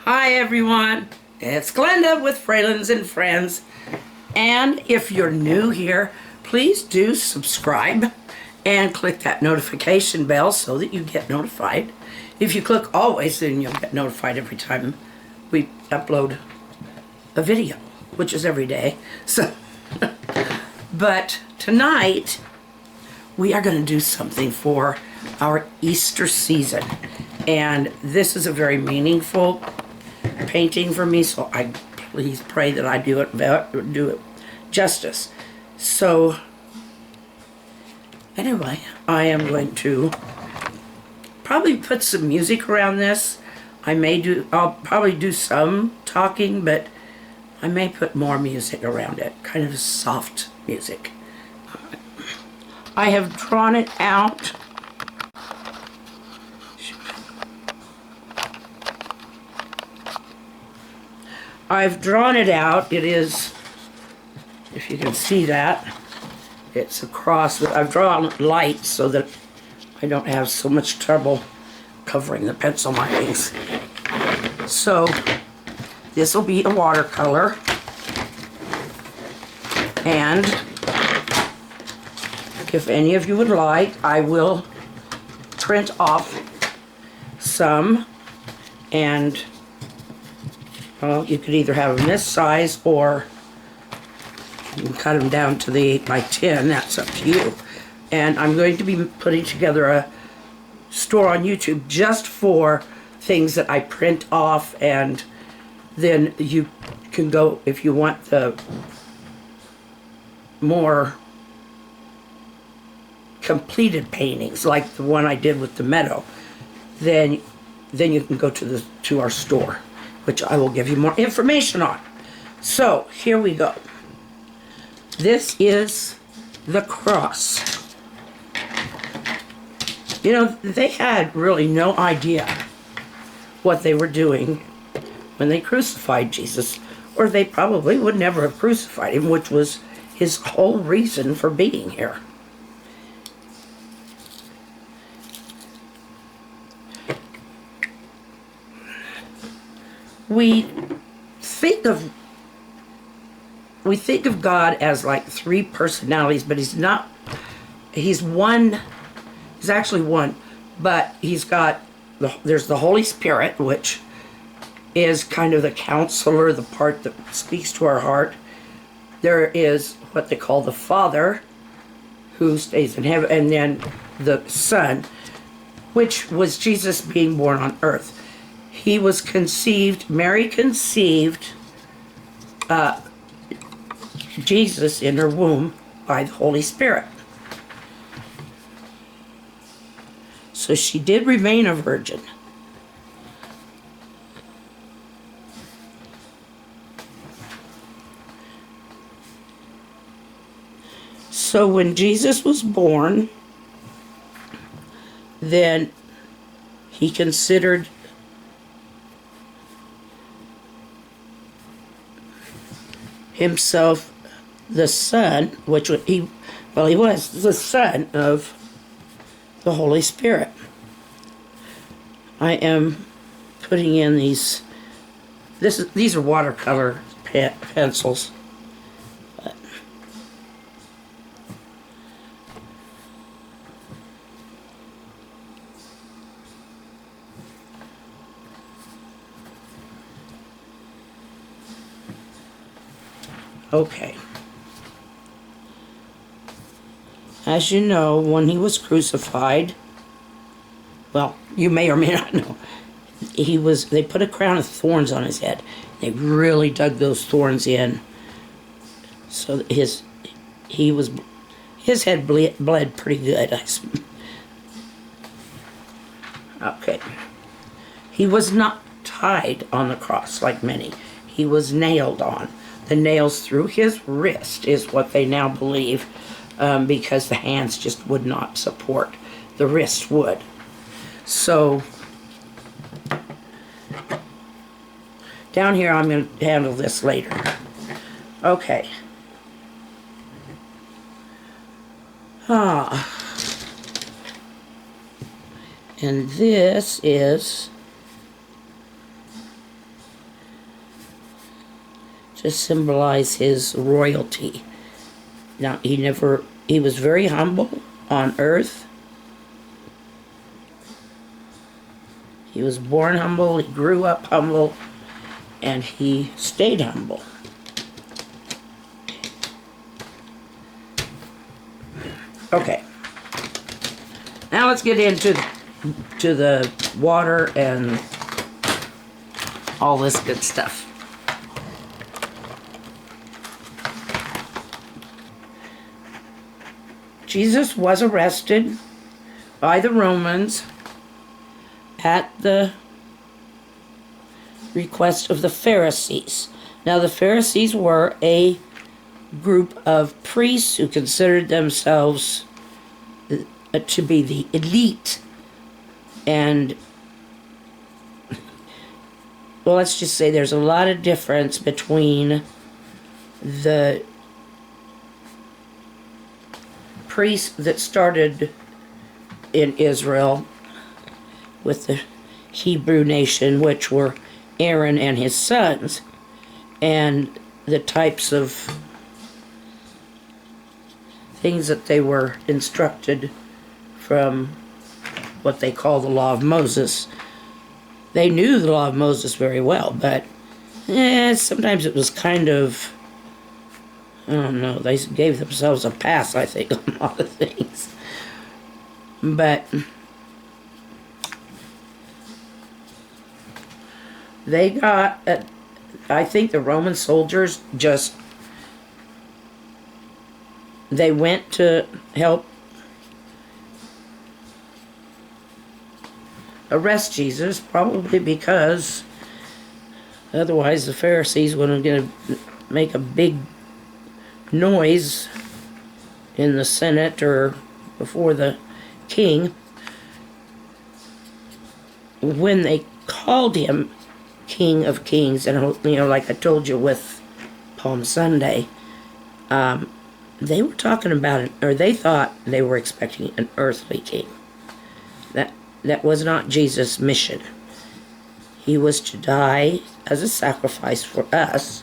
Hi everyone, it's Glenda with Fralins and Friends. And if you're new here, please do subscribe and click that notification bell so that you get notified. If you click always, then you'll get notified every time we upload a video, which is every day. So, but tonight we are going to do something for our Easter season. And this is a very meaningful painting for me, so I please pray that I do it justice. So anyway, I am going to probably put some music around this. I'll probably do some talking, but I may put more music around it, kind of soft music. I have drawn it out. I've drawn it out. It is, if you can see that, it's a cross. I've drawn light so that I don't have so much trouble covering the pencil markings. So this will be a watercolor, and if any of you would like, I will print off some, and well, you could either have them this size or you can cut them down to the 8x10. That's up to you. And I'm going to be putting together a store on YouTube just for things that I print off, and then you can go, if you want the more completed paintings like the one I did with the meadow, then you can go to our store, which I will give you more information on. So here we go. This is the cross. You know, they had really no idea what they were doing when they crucified Jesus, or they probably would never have crucified him, which was his whole reason for being here. We think of God as like three personalities, but he's not. He's one. He's actually one, but he's got there's the Holy Spirit, which is kind of the counselor, the part that speaks to our heart. There is what they call the Father, who stays in heaven, and then the Son, which was Jesus being born on earth. He was conceived, Mary conceived Jesus in her womb by the Holy Spirit. So she did remain a virgin. So when Jesus was born, then he considered himself the Son, which he was the Son of the Holy Spirit. I am putting in these are watercolor pencils. Okay. As you know, when he was crucified, well, you may or may not know, they put a crown of thorns on his head. They really dug those thorns in. So his head bled pretty good. Okay. He was not tied on the cross like many. He was nailed on. The nails through his wrist is what they now believe, because the hands just would not support. The wrist would. So down here, I'm going to handle this later. Okay. And this is to symbolize his royalty. Now, he was very humble on earth. He was born humble, he grew up humble, and he stayed humble. Okay. Now let's get into the water and all this good stuff. Jesus was arrested by the Romans at the request of the Pharisees. Now, the Pharisees were a group of priests who considered themselves to be the elite. And, well, let's just say there's a lot of difference between the priests that started in Israel with the Hebrew nation, which were Aaron and his sons, and the types of things that they were instructed from what they call the law of Moses. They knew the law of Moses very well, but sometimes it was kind of, I don't know, they gave themselves a pass, I think, on a lot of things. But they got, I think the Roman soldiers they went to help arrest Jesus, probably because otherwise the Pharisees wouldn't going to make a big noise in the Senate or before the king. When they called him King of Kings, and like I told you with Palm Sunday, they were talking about they thought they were expecting an earthly king. That was not Jesus' mission. He was to die as a sacrifice for us.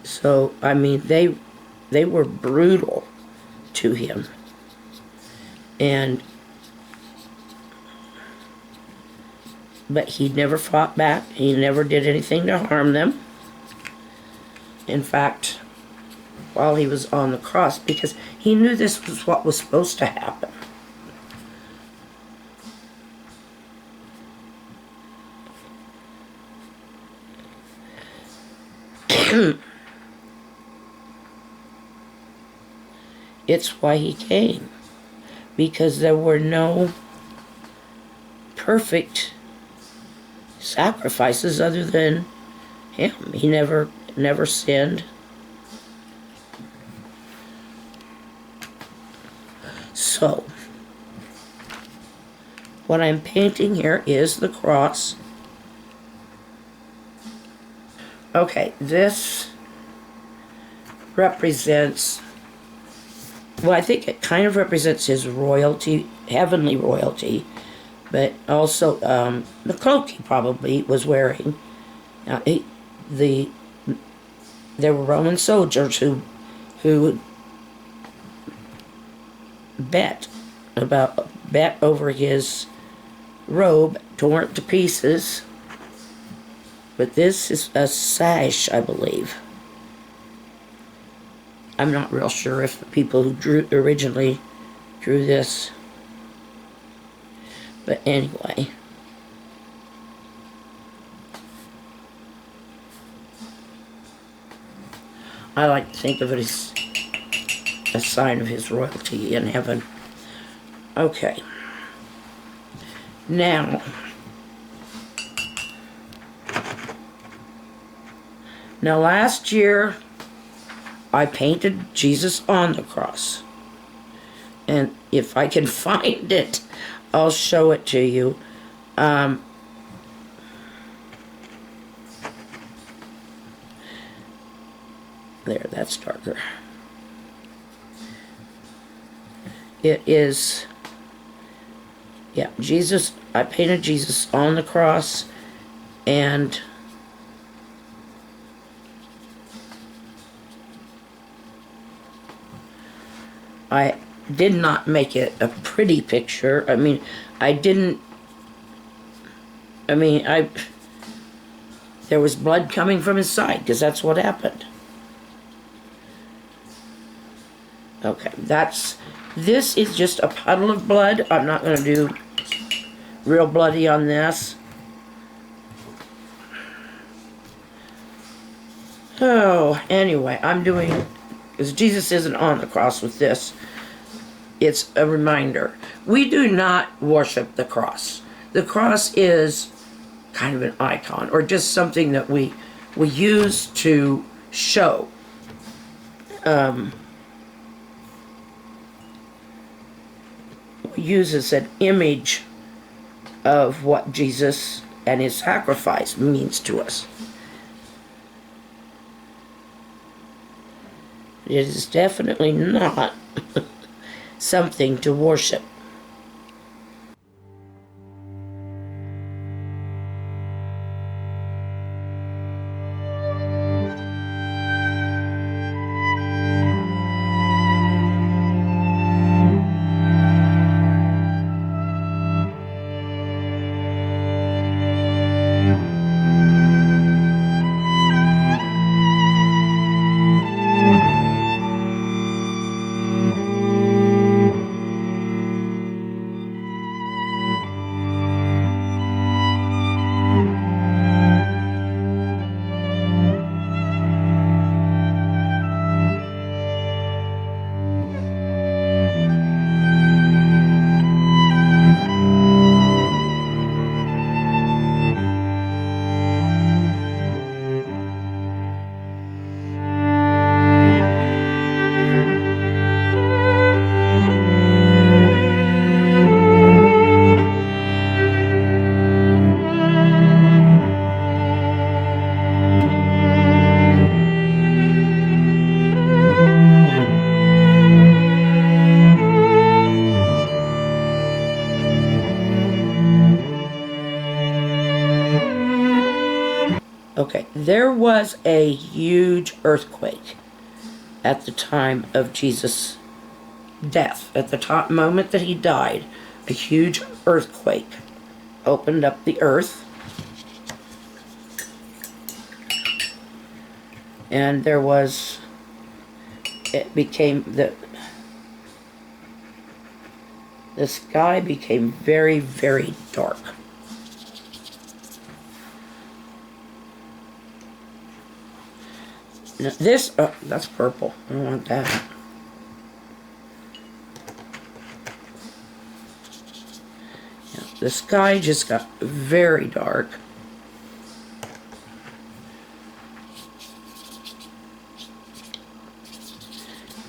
So, I mean, they were brutal to him. But he never fought back. He never did anything to harm them. In fact, while he was on the cross, because he knew this was what was supposed to happen. It's why he came, because there were no perfect sacrifices other than him. He never sinned. So, what I'm painting here is the cross. Okay, this represents, well, I think it kind of represents his royalty, heavenly royalty, but also the cloak he probably was wearing. Now, there were Roman soldiers who bet over his robe, torn it to pieces. But this is a sash, I believe. I'm not real sure if the people who originally drew this. But anyway. I like to think of it as a sign of his royalty in heaven. Okay. Now last year I painted Jesus on the cross. And if I can find it, I'll show it to you. There, that's darker. It is, yeah, Jesus, I painted Jesus on the cross, and I did not make it a pretty picture. I mean, there was blood coming from his side, because that's what happened. Okay, this is just a puddle of blood. I'm not going to do real bloody on this. Oh, anyway, I'm doing, because Jesus isn't on the cross with this, it's a reminder. We do not worship the cross. The cross is kind of an icon, or just something that we use to show. We use as an image of what Jesus and his sacrifice means to us. It is definitely not something to worship. Okay, there was a huge earthquake at the time of Jesus' death. At the top moment that he died, a huge earthquake opened up the earth. And there was, the sky became very, very dark. Now this, oh, that's purple. I don't want that. Yeah, the sky just got very dark.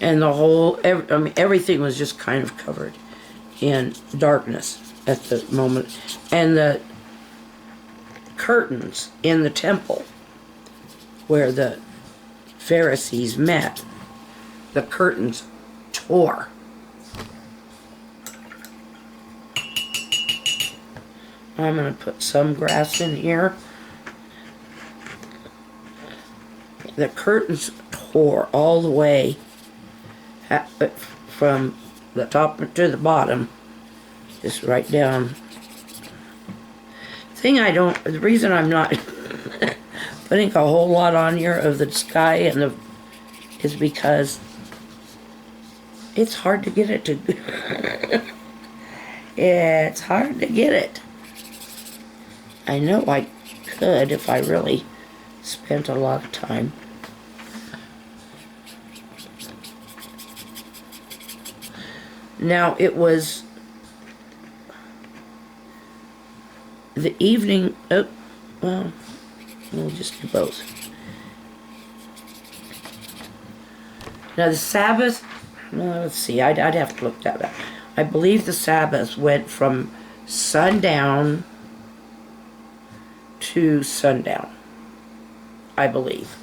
And the whole, everything was just kind of covered in darkness at the moment. And the curtains in the temple where the Pharisees met, the curtains tore. I'm going to put some grass in here. The curtains tore all the way from the top to the bottom, just right down. The reason I'm not putting a whole lot on here of the sky and is because it's hard to get it to. It's hard to get it. I know I could if I really spent a lot of time. Now it was the evening. Oh, well. We'll just do both. Now the Sabbath, well, let's see, I'd have to look that up. I believe the Sabbath went from sundown to sundown. I believe.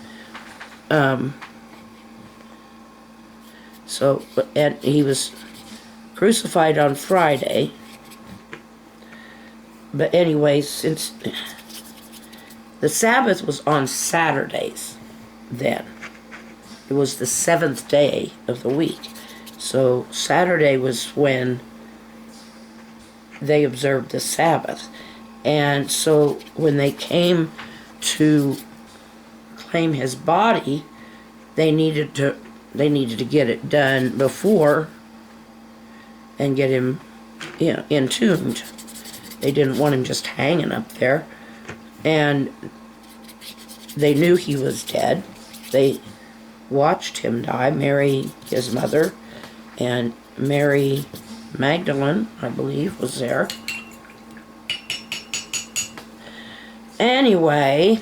So, and he was crucified on Friday. But anyway, since the Sabbath was on Saturdays then. It was the 7th day of the week. So Saturday was when they observed the Sabbath. And so when they came to claim his body, they needed to get it done before and get him, entombed. They didn't want him just hanging up there. And they knew he was dead. They watched him die. Mary, his mother, and Mary Magdalene, I believe, was there. Anyway,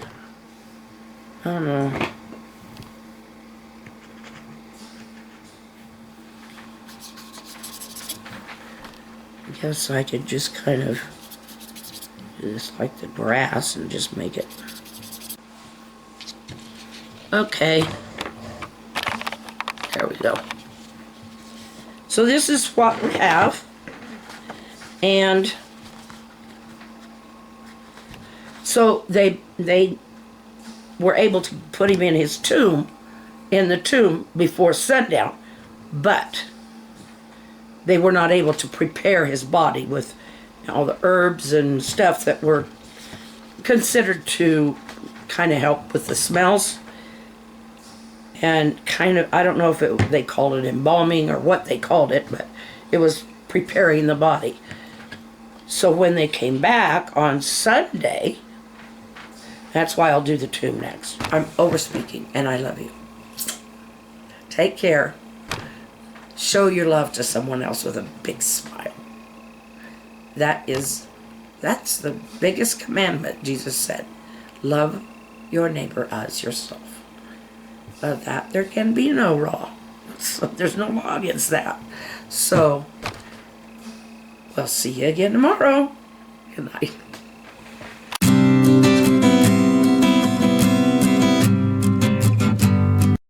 I don't know. I guess I could just kind of do this like the grass and just make it. Okay. There we go. So this is what we have. And so they were able to put him in his tomb, in the tomb before sundown. But they were not able to prepare his body with all the herbs and stuff that were considered to kind of help with the smells. And kind of, I don't know if they called it embalming or what they called it, but it was preparing the body. So when they came back on Sunday, that's why I'll do the tomb next. I'm over speaking, and I love you. Take care. Show your love to someone else with a big smile. That's the biggest commandment, Jesus said. Love your neighbor as yourself. Of that, there can be no law. So there's no law against that. So, we'll see you again tomorrow. Good night.